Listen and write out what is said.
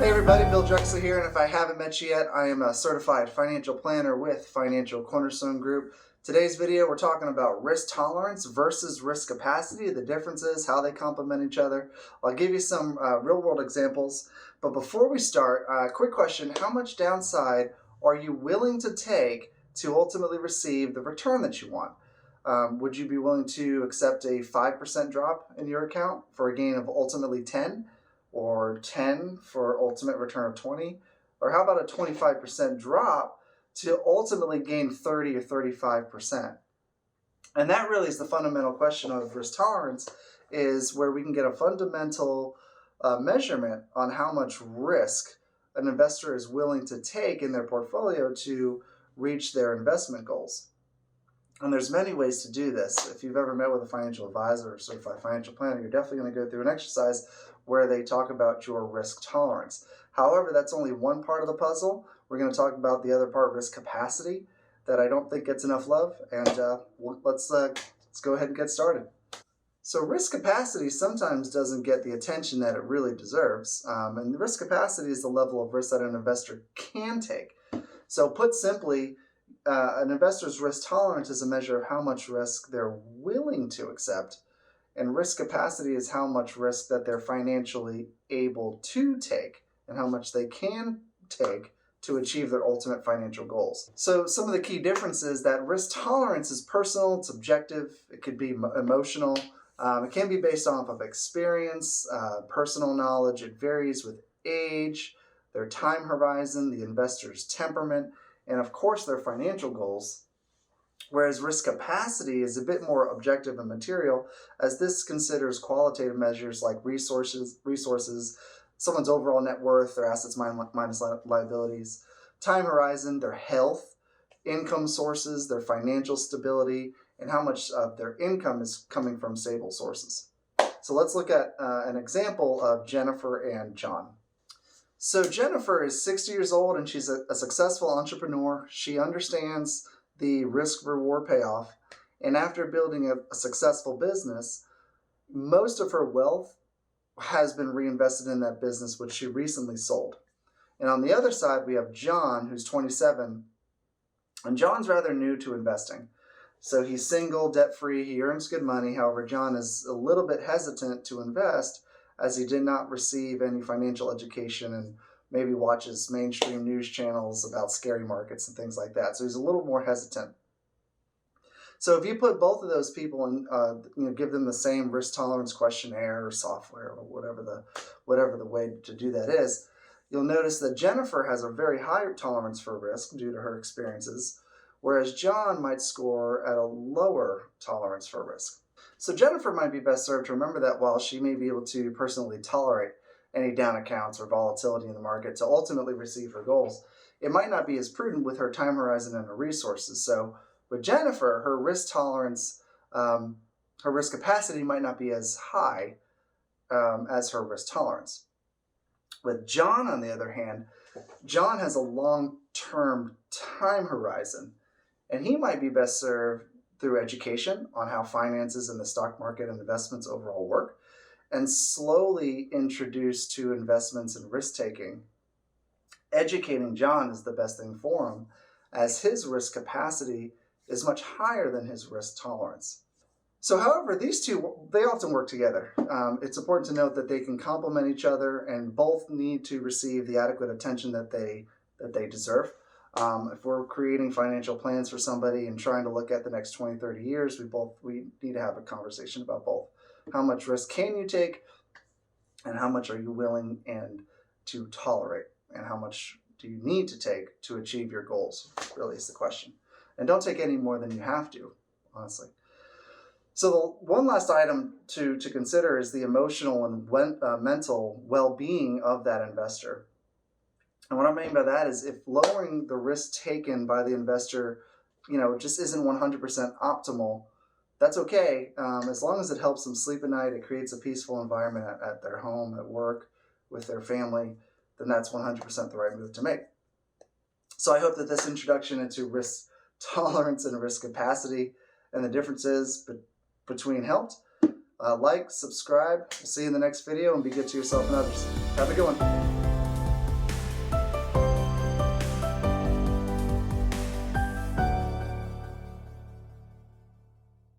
Hey everybody, Bill Drexler here, and if I haven't met you yet, I am a certified financial planner with Financial Cornerstone Group. Today's video, we're talking about risk tolerance versus risk capacity, the differences, how they complement each other. I'll give you some real-world examples, but before we start, quick question: how much downside are you willing to take to ultimately receive the return that you want? Would you be willing to accept a 5% drop in your account for a gain of ultimately 10? Or 10 for ultimate return of 20? Or how about a 25% drop to ultimately gain 30 or 35%? And that really is the fundamental question of risk tolerance, is where we can get a fundamental measurement on how much risk an investor is willing to take in their portfolio to reach their investment goals. And there's many ways to do this. If you've ever met with a financial advisor or certified financial planner, you're definitely going to go through an exercise where they talk about your risk tolerance. However, that's only one part of the puzzle. We're going to talk about the other part, risk capacity, that I don't think gets enough love. And let's go ahead and get started. So risk capacity sometimes doesn't get the attention that it really deserves. And risk capacity is the level of risk that an investor can take. So put simply, an investor's risk tolerance is a measure of how much risk they're willing to accept, and risk capacity is how much risk that they're financially able to take and how much they can take to achieve their ultimate financial goals. So some of the key differences: that risk tolerance is personal, it's objective, it could be emotional, it can be based off of experience, personal knowledge. It varies with age, their time horizon, the investor's temperament, and of course their financial goals. Whereas risk capacity is a bit more objective and material, as this considers qualitative measures like resources, someone's overall net worth, their assets minus liabilities, time horizon, their health, income sources, their financial stability, and how much of their income is coming from stable sources. So let's look at an example of Jennifer and John. So Jennifer is 60 years old and she's a successful entrepreneur. She understands the risk-reward payoff, and after building a successful business, most of her wealth has been reinvested in that business, which she recently sold. And on the other side, we have John, who's 27, and John's rather new to investing. So he's single, debt-free, he earns good money. However, John is a little bit hesitant to invest, as he did not receive any financial education and maybe watches mainstream news channels about scary markets and things like that. So he's a little more hesitant. So if you put both of those people and give them the same risk tolerance questionnaire or software or whatever the way to do that is, you'll notice that Jennifer has a very high tolerance for risk due to her experiences, whereas John might score at a lower tolerance for risk. So Jennifer might be best served to remember that while she may be able to personally tolerate any down accounts or volatility in the market to ultimately receive her goals, it might not be as prudent with her time horizon and her resources. So with Jennifer, her risk tolerance, her risk capacity might not be as high as her risk tolerance. With John, on the other hand, John has a long-term time horizon, and he might be best served through education on how finances and the stock market and investments overall work, and slowly introduced to investments and risk-taking. Educating John is the best thing for him, as his risk capacity is much higher than his risk tolerance. So however, these two, they often work together. It's important to note that they can complement each other, and both need to receive the adequate attention that they deserve. If we're creating financial plans for somebody and trying to look at the next 20, 30 years, we need to have a conversation about both. How much risk can you take, and how much are you willing to tolerate, and how much do you need to take to achieve your goals, really is the question. And don't take any more than you have to, honestly. So one last item to consider is the emotional and mental well-being of that investor. And what I mean by that is, if lowering the risk taken by the investor, just isn't 100% optimal, that's okay. As long as it helps them sleep at night, it creates a peaceful environment at their home, at work, with their family, then that's 100% the right move to make. So I hope that this introduction into risk tolerance and risk capacity and the differences between helped. Like, subscribe. We'll see you in the next video, and be good to yourself and others. Have a good one.